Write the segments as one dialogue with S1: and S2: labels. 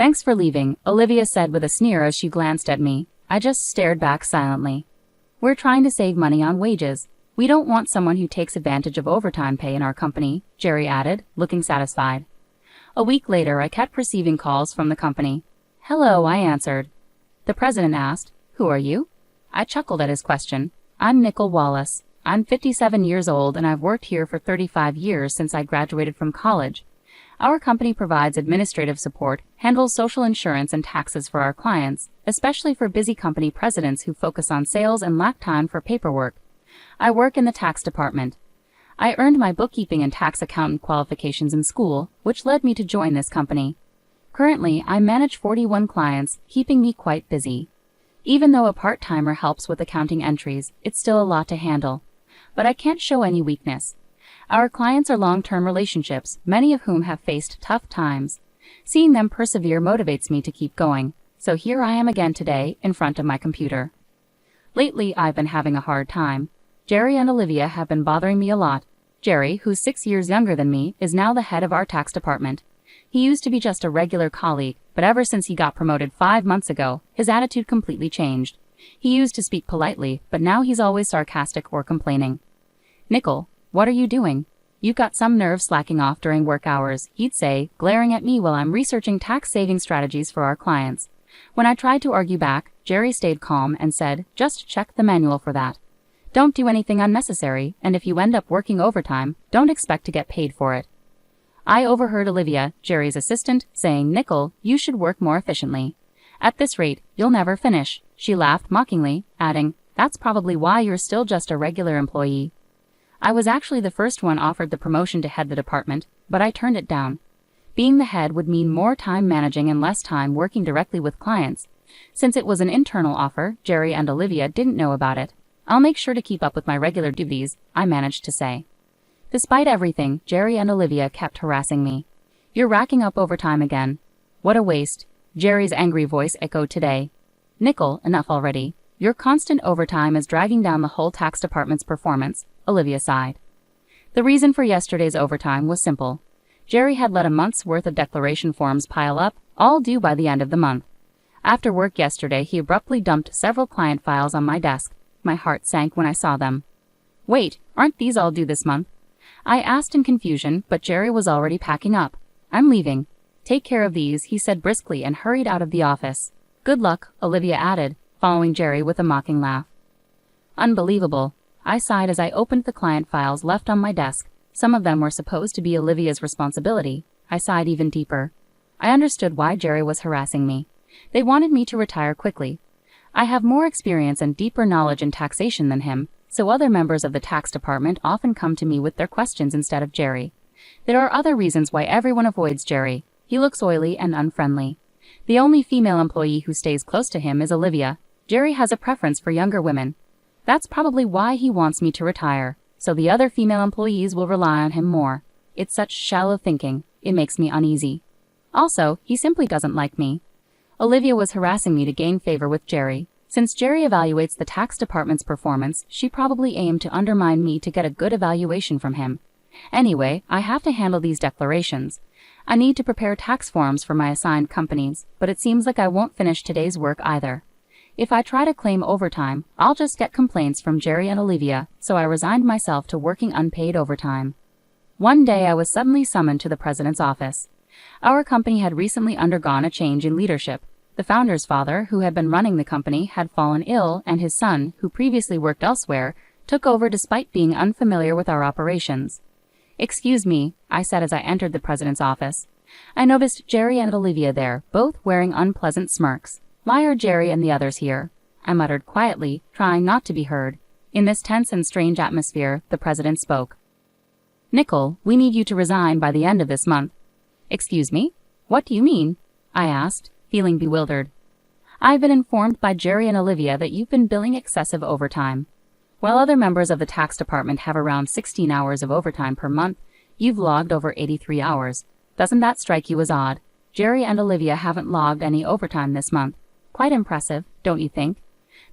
S1: Thanks for leaving, Olivia said with a sneer as she glanced at me. I just stared back silently. We're trying to save money on wages. We don't want someone who takes advantage of overtime pay in our company, Jerry added, looking satisfied. A week later, I kept receiving calls from the company. Hello, I answered. The president asked, "Who are you?" I chuckled at his question. I'm Nicole Wallace. I'm 57 years old and I've worked here for 35 years since I graduated from college. Our company provides administrative support, handles social insurance and taxes for our clients, especially for busy company presidents who focus on sales and lack time for paperwork. I work in the tax department. I earned my bookkeeping and tax accountant qualifications in school, which led me to join this company. Currently, I manage 41 clients, keeping me quite busy. Even though a part-timer helps with accounting entries, it's still a lot to handle. But I can't show any weakness. Our clients are long-term relationships, many of whom have faced tough times. Seeing them persevere motivates me to keep going, so here I am again today, in front of my computer. Lately, I've been having a hard time. Jerry and Olivia have been bothering me a lot. Jerry, who's 6 years younger than me, is now the head of our tax department. He used to be just a regular colleague, but ever since he got promoted 5 months ago, his attitude completely changed. He used to speak politely, but now he's always sarcastic or complaining. Nicole, what are you doing? You've got some nerve slacking off during work hours, he'd say, glaring at me while I'm researching tax-saving strategies for our clients. When I tried to argue back, Jerry stayed calm and said, just check the manual for that. Don't do anything unnecessary, and if you end up working overtime, don't expect to get paid for it. I overheard Olivia, Jerry's assistant, saying, Nicole, you should work more efficiently. At this rate, you'll never finish. She laughed mockingly, adding, that's probably why you're still just a regular employee. I was actually the first one offered the promotion to head the department, but I turned it down. Being the head would mean more time managing and less time working directly with clients. Since it was an internal offer, Jerry and Olivia didn't know about it. I'll make sure to keep up with my regular duties, I managed to say. Despite everything, Jerry and Olivia kept harassing me. You're racking up overtime again. What a waste. Jerry's angry voice echoed today. Nicole, enough already. Your constant overtime is dragging down the whole tax department's performance, Olivia sighed. The reason for yesterday's overtime was simple. Jerry had let a month's worth of declaration forms pile up, all due by the end of the month. After work yesterday, he abruptly dumped several client files on my desk. My heart sank when I saw them. Wait, aren't these all due this month? I asked in confusion, but Jerry was already packing up. I'm leaving. Take care of these, he said briskly and hurried out of the office. Good luck, Olivia added, following Jerry with a mocking laugh. Unbelievable. I sighed as I opened the client files left on my desk. Some of them were supposed to be Olivia's responsibility. I sighed even deeper. I understood why Jerry was harassing me. They wanted me to retire quickly. I have more experience and deeper knowledge in taxation than him, so other members of the tax department often come to me with their questions instead of Jerry. There are other reasons why everyone avoids Jerry. He looks oily and unfriendly. The only female employee who stays close to him is Olivia. Jerry has a preference for younger women. That's probably why he wants me to retire, so the other female employees will rely on him more. It's such shallow thinking. It makes me uneasy. Also, he simply doesn't like me. Olivia was harassing me to gain favor with Jerry. Since Jerry evaluates the tax department's performance, she probably aimed to undermine me to get a good evaluation from him. Anyway, I have to handle these declarations. I need to prepare tax forms for my assigned companies, but it seems like I won't finish today's work either. If I try to claim overtime, I'll just get complaints from Jerry and Olivia, so I resigned myself to working unpaid overtime. One day I was suddenly summoned to the president's office. Our company had recently undergone a change in leadership. The founder's father, who had been running the company, had fallen ill, and his son, who previously worked elsewhere, took over despite being unfamiliar with our operations. Excuse me, I said as I entered the president's office. I noticed Jerry and Olivia there, both wearing unpleasant smirks. Why are Jerry and the others here? I muttered quietly, trying not to be heard. In this tense and strange atmosphere, the president spoke. Nicole, we need you to resign by the end of this month. Excuse me? What do you mean? I asked, feeling bewildered. I've been informed by Jerry and Olivia that you've been billing excessive overtime. While other members of the tax department have around 16 hours of overtime per month, you've logged over 83 hours. Doesn't that strike you as odd? Jerry and Olivia haven't logged any overtime this month. Quite impressive, don't you think?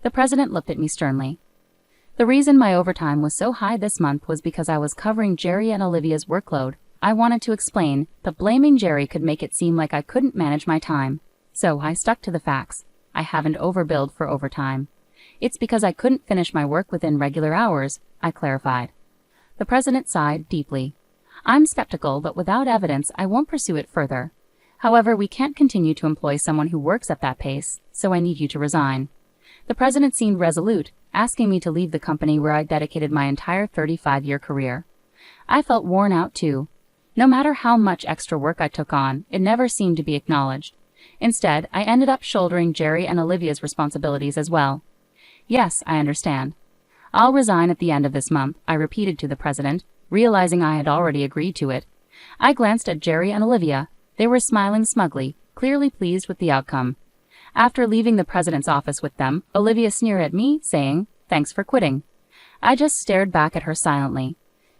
S1: The president looked at me sternly. The reason my overtime was so high this month was because I was covering Jerry and Olivia's workload. I wanted to explain, but blaming Jerry could make it seem like I couldn't manage my time. So I stuck to the facts. I haven't overbilled for overtime. It's because I couldn't finish my work within regular hours, I clarified. The president sighed deeply. I'm skeptical, but without evidence, I won't pursue it further. However, we can't continue to employ someone who works at that pace, so I need you to resign. The president seemed resolute, asking me to leave the company where I dedicated my entire 35-year career. I felt worn out too. No matter how much extra work I took on, it never seemed to be acknowledged. Instead, I ended up shouldering Jerry and Olivia's responsibilities as well. Yes, I understand. I'll resign at the end of this month, I repeated to the president, realizing I had already agreed to it. I glanced at Jerry and Olivia. They were smiling smugly, clearly pleased with the outcome. After leaving the president's office with them, Olivia sneered at me, saying, "Thanks for quitting." I just stared back at her silently.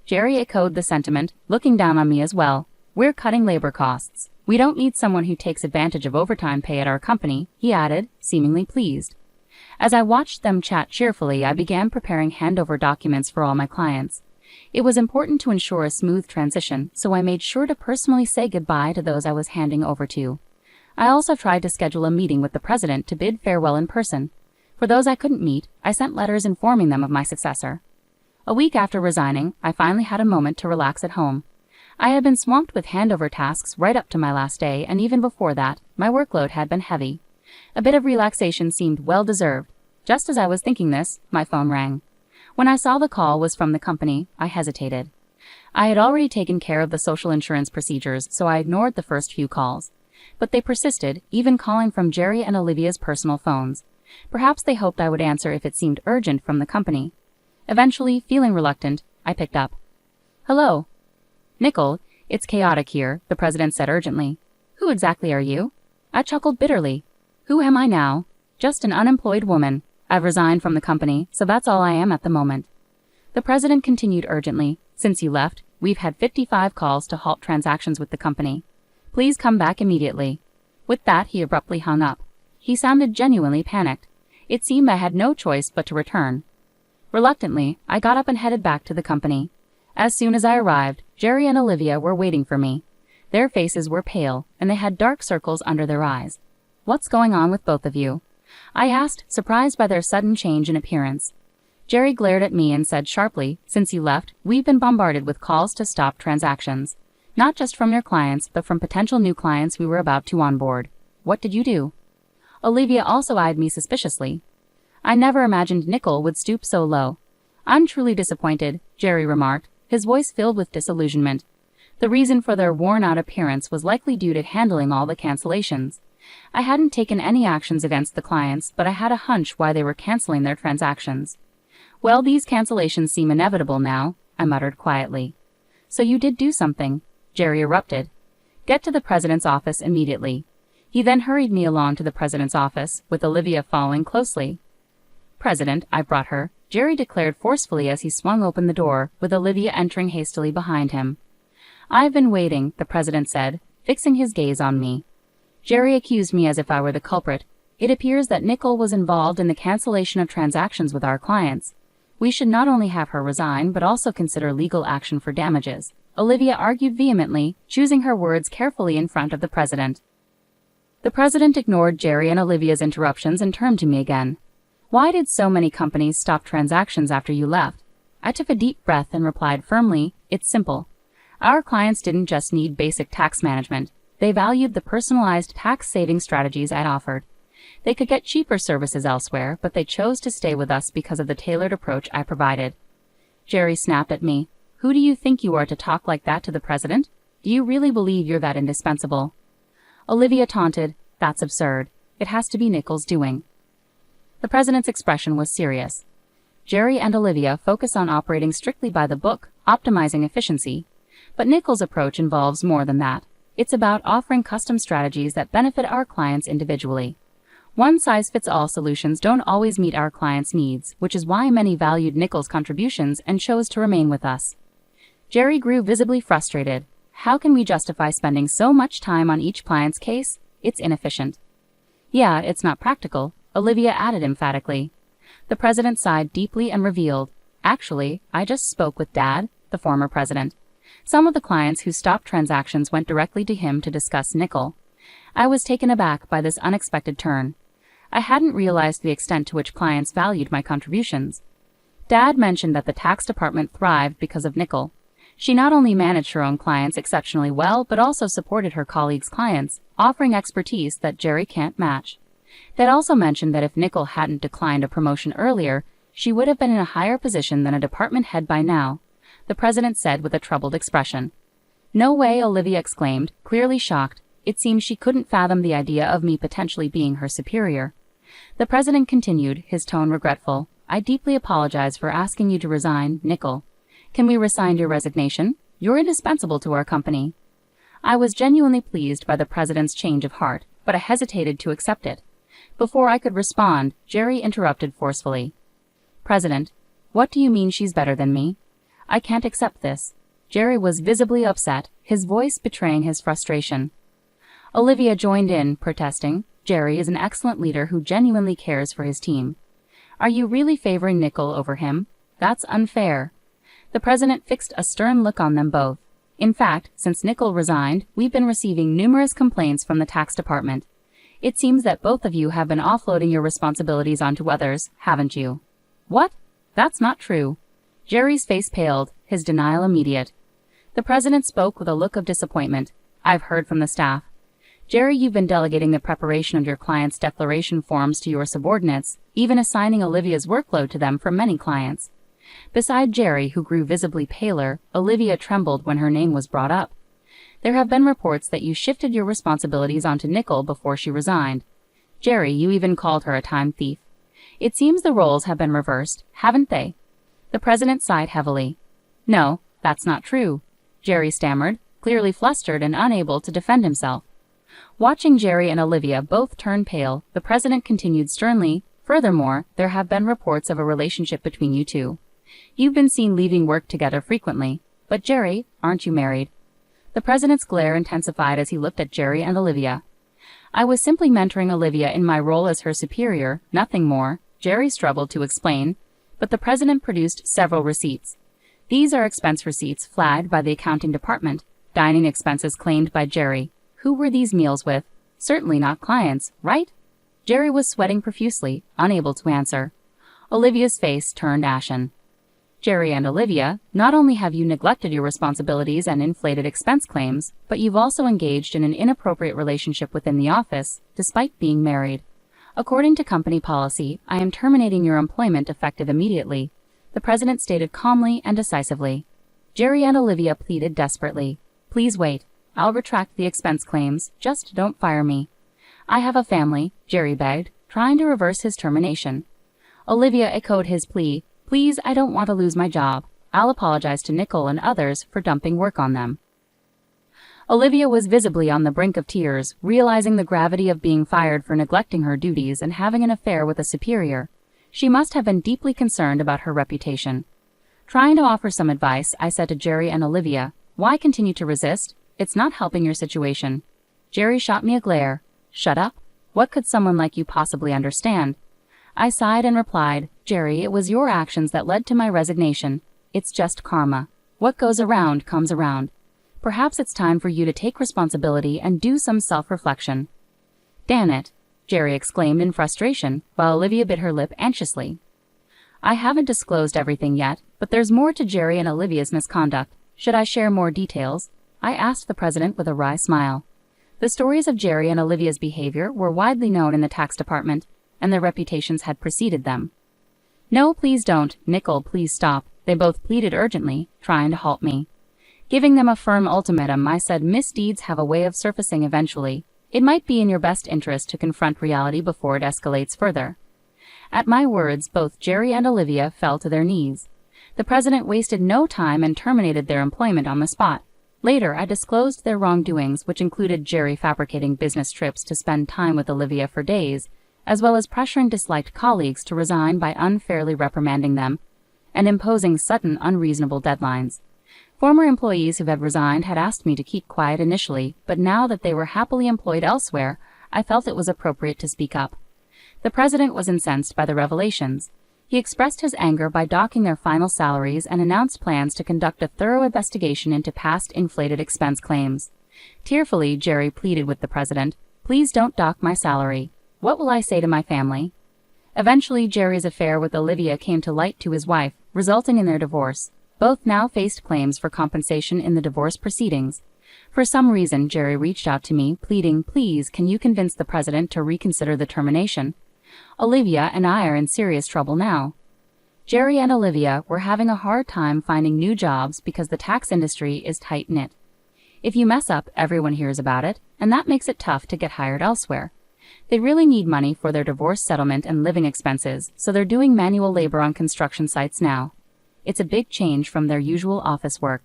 S1: Jerry echoed the sentiment, looking down on me as well. We're cutting labor costs. We don't need someone who takes advantage of overtime pay at our company, he added, seemingly pleased. As I watched them chat cheerfully, I began preparing handover documents for all my clients. It was important to ensure a smooth transition, so I made sure to personally say goodbye to those I was handing over to. I also tried to schedule a meeting with the president to bid farewell in person. For those I couldn't meet, I sent letters informing them of my successor. A week after resigning, I finally had a moment to relax at home. I had been swamped with handover tasks right up to my last day, and even before that, my workload had been heavy. A bit of relaxation seemed well-deserved. Just as I was thinking this, my phone rang. When I saw the call was from the company, I hesitated. I had already taken care of the social insurance procedures, so I ignored the first few calls. But they persisted, even calling from Jerry and Olivia's personal phones. Perhaps they hoped I would answer if it seemed urgent from the company. Eventually, feeling reluctant, I picked up. "Hello." "Nicole, it's chaotic here," the president said urgently. "Who exactly are you?" I chuckled bitterly. Who am I now? Just an unemployed woman. I've resigned from the company, so that's all I am at the moment. The president continued urgently. "Since you left, we've had 55 calls to halt transactions with the company. Please come back immediately." With that, he abruptly hung up. He sounded genuinely panicked. It seemed I had no choice but to return. Reluctantly, I got up and headed back to the company. As soon as I arrived, Jerry and Olivia were waiting for me. Their faces were pale, and they had dark circles under their eyes. "What's going on with both of you?" I asked, surprised by their sudden change in appearance. Jerry glared at me and said sharply, "Since you left, we've been bombarded with calls to stop transactions. Not just from your clients, but from potential new clients we were about to onboard. What did you do?" Olivia also eyed me suspiciously. "I never imagined Nicole would stoop so low." "I'm truly disappointed," Jerry remarked, his voice filled with disillusionment. The reason for their worn-out appearance was likely due to handling all the cancellations. I hadn't taken any actions against the clients, but I had a hunch why they were canceling their transactions. "Well, these cancellations seem inevitable now," I muttered quietly. "So you did do something," Jerry erupted. "Get to the president's office immediately." He then hurried me along to the president's office, with Olivia following closely. "President, I brought her," Jerry declared forcefully as he swung open the door, with Olivia entering hastily behind him. "I've been waiting," the president said, fixing his gaze on me. Jerry accused me as if I were the culprit. "It appears that Nicole was involved in the cancellation of transactions with our clients. We should not only have her resign, but also consider legal action for damages," Olivia argued vehemently, choosing her words carefully in front of the president. The president ignored Jerry and Olivia's interruptions and turned to me again. "Why did so many companies stop transactions after you left?" I took a deep breath and replied firmly, "It's simple. Our clients didn't just need basic tax management. They valued the personalized tax-saving strategies I offered. They could get cheaper services elsewhere, but they chose to stay with us because of the tailored approach I provided." Jerry snapped at me. "Who do you think you are to talk like that to the president? Do you really believe you're that indispensable?" Olivia taunted, "That's absurd. It has to be Nicole's doing." The president's expression was serious. Jerry and Olivia focus on operating strictly by the book, optimizing efficiency. But Nicole's approach involves more than that. It's about offering custom strategies that benefit our clients individually. One-size-fits-all solutions don't always meet our clients' needs, which is why many valued Nicole's contributions and chose to remain with us. Jerry grew visibly frustrated. "How can we justify spending so much time on each client's case? It's inefficient." "Yeah, it's not practical," Olivia added emphatically. The president sighed deeply and revealed, "Actually, I just spoke with Dad," the former president. Some of the clients who stopped transactions went directly to him to discuss Nickel. I was taken aback by this unexpected turn. I hadn't realized the extent to which clients valued my contributions. Dad mentioned that the tax department thrived because of Nickel. She not only managed her own clients exceptionally well, but also supported her colleagues' clients, offering expertise that Jerry can't match. Dad also mentioned that if Nickel hadn't declined a promotion earlier, she would have been in a higher position than a department head by now, the president said with a troubled expression. No way, Olivia exclaimed, clearly shocked. It seemed she couldn't fathom the idea of me potentially being her superior. The president continued, his tone regretful. I deeply apologize for asking you to resign, Nickel. Can we rescind your resignation? You're indispensable to our company. I was genuinely pleased by the president's change of heart, but I hesitated to accept it. Before I could respond, Jerry interrupted forcefully. President, what do you mean she's better than me? I can't accept this. Jerry was visibly upset, his voice betraying his frustration. Olivia joined in, protesting. Jerry is an excellent leader who genuinely cares for his team. Are you really favoring Nickel over him? That's unfair. The president fixed a stern look on them both. In fact, since Nickel resigned, we've been receiving numerous complaints from the tax department. It seems that both of you have been offloading your responsibilities onto others, haven't you? What? That's not true. Jerry's face paled, his denial immediate. The president spoke with a look of disappointment. I've heard from the staff. Jerry, you've been delegating the preparation of your clients' declaration forms to your subordinates, even assigning Olivia's workload to them for many clients. Beside Jerry, who grew visibly paler, Olivia trembled when her name was brought up. There have been reports that you shifted your responsibilities onto Nickel before she resigned. Jerry, you even called her a time thief. It seems the roles have been reversed, haven't they? The president sighed heavily. No, that's not true, Jerry stammered, clearly flustered and unable to defend himself. Watching Jerry and Olivia both turn pale, the president continued sternly, furthermore, there have been reports of a relationship between you two. You've been seen leaving work together frequently. But Jerry, aren't you married? The president's glare intensified as he looked at Jerry and Olivia. I was simply mentoring Olivia in my role as her superior, nothing more, Jerry struggled to explain, but the president produced several receipts. These are expense receipts flagged by the accounting department, dining expenses claimed by Jerry. Who were these meals with? Certainly not clients, right? Jerry was sweating profusely, unable to answer. Olivia's face turned ashen. Jerry and Olivia, not only have you neglected your responsibilities and inflated expense claims, but you've also engaged in an inappropriate relationship within the office, despite being married. According to company policy, I am terminating your employment effective immediately, the president stated calmly and decisively. Jerry and Olivia pleaded desperately. Please wait. I'll retract the expense claims, just don't fire me. I have a family, Jerry begged, trying to reverse his termination. Olivia echoed his plea. Please, I don't want to lose my job. I'll apologize to Nickel and others for dumping work on them. Olivia was visibly on the brink of tears, realizing the gravity of being fired for neglecting her duties and having an affair with a superior. She must have been deeply concerned about her reputation. Trying to offer some advice, I said to Jerry and Olivia, why continue to resist? It's not helping your situation. Jerry shot me a glare. Shut up? What could someone like you possibly understand? I sighed and replied, Jerry, it was your actions that led to my resignation. It's just karma. What goes around comes around. Perhaps it's time for you to take responsibility and do some self-reflection. Damn it, Jerry exclaimed in frustration, while Olivia bit her lip anxiously. I haven't disclosed everything yet, but there's more to Jerry and Olivia's misconduct. Should I share more details? I asked the president with a wry smile. The stories of Jerry and Olivia's behavior were widely known in the tax department, and their reputations had preceded them. No, please don't, Nickel, please stop, they both pleaded urgently, trying to halt me. Giving them a firm ultimatum, I said misdeeds have a way of surfacing eventually. It might be in your best interest to confront reality before it escalates further. At my words, both Jerry and Olivia fell to their knees. The president wasted no time and terminated their employment on the spot. Later, I disclosed their wrongdoings, which included Jerry fabricating business trips to spend time with Olivia for days, as well as pressuring disliked colleagues to resign by unfairly reprimanding them, and imposing sudden, unreasonable deadlines. Former employees who had resigned had asked me to keep quiet initially, but now that they were happily employed elsewhere, I felt it was appropriate to speak up. The president was incensed by the revelations. He expressed his anger by docking their final salaries and announced plans to conduct a thorough investigation into past inflated expense claims. Tearfully, Jerry pleaded with the president, "Please don't dock my salary. What will I say to my family?" Eventually, Jerry's affair with Olivia came to light to his wife, resulting in their divorce. Both now faced claims for compensation in the divorce proceedings. For some reason, Jerry reached out to me, pleading, "Please, can you convince the president to reconsider the termination? Olivia and I are in serious trouble now." Jerry and Olivia were having a hard time finding new jobs because the tax industry is tight-knit. If you mess up, everyone hears about it, and that makes it tough to get hired elsewhere. They really need money for their divorce settlement and living expenses, so they're doing manual labor on construction sites now. It's a big change from their usual office work.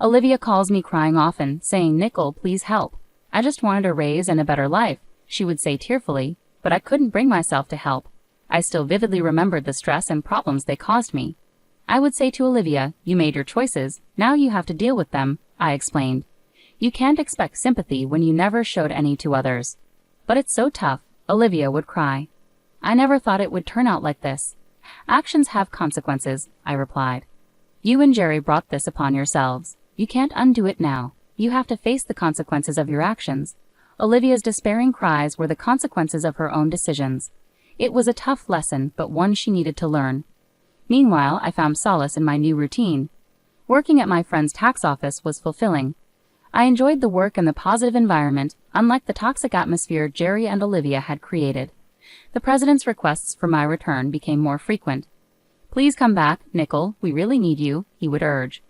S1: Olivia calls me crying often, saying, "Nicole, please help. I just wanted a raise and a better life," she would say tearfully, but I couldn't bring myself to help. I still vividly remembered the stress and problems they caused me. I would say to Olivia, "You made your choices, now you have to deal with them," I explained. "You can't expect sympathy when you never showed any to others." "But it's so tough," Olivia would cry. "I never thought it would turn out like this." "Actions have consequences," I replied. "You and Jerry brought this upon yourselves. You can't undo it now. You have to face the consequences of your actions." Olivia's despairing cries were the consequences of her own decisions. It was a tough lesson, but one she needed to learn. Meanwhile, I found solace in my new routine. Working at my friend's tax office was fulfilling. I enjoyed the work and the positive environment, unlike the toxic atmosphere Jerry and Olivia had created. The president's requests for my return became more frequent. "Please come back, Nicole, we really need you," he would urge.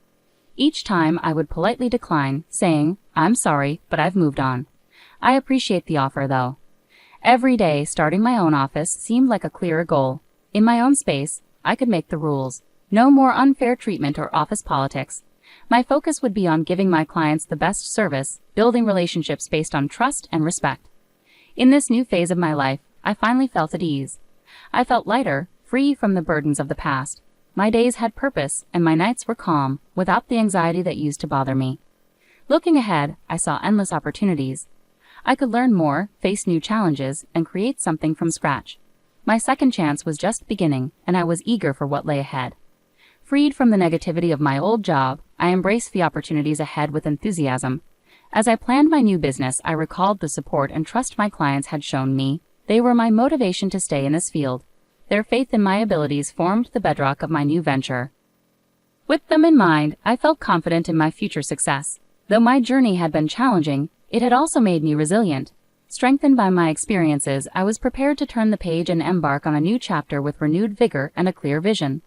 S1: Each time I would politely decline, saying, "I'm sorry, but I've moved on." I appreciate the offer, though. Every day, starting my own office seemed like a clearer goal. In my own space, I could make the rules. No more unfair treatment or office politics. My focus would be on giving my clients the best service, building relationships based on trust and respect. In this new phase of my life, I finally felt at ease. I felt lighter, free from the burdens of the past. My days had purpose, and my nights were calm, without the anxiety that used to bother me. Looking ahead, I saw endless opportunities. I could learn more, face new challenges, and create something from scratch. My second chance was just beginning, and I was eager for what lay ahead. Freed from the negativity of my old job, I embraced the opportunities ahead with enthusiasm. As I planned my new business, I recalled the support and trust my clients had shown me. They were my motivation to stay in this field. Their faith in my abilities formed the bedrock of my new venture. With them in mind, I felt confident in my future success. Though my journey had been challenging, it had also made me resilient. Strengthened by my experiences, I was prepared to turn the page and embark on a new chapter with renewed vigor and a clear vision.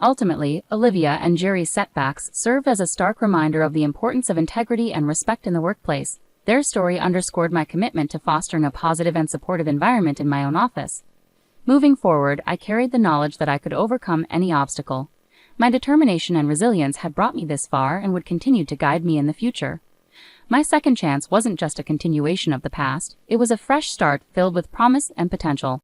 S1: Ultimately, Olivia and Jerry's setbacks served as a stark reminder of the importance of integrity and respect in the workplace. Their story underscored my commitment to fostering a positive and supportive environment in my own office. Moving forward, I carried the knowledge that I could overcome any obstacle. My determination and resilience had brought me this far and would continue to guide me in the future. My second chance wasn't just a continuation of the past, it was a fresh start filled with promise and potential.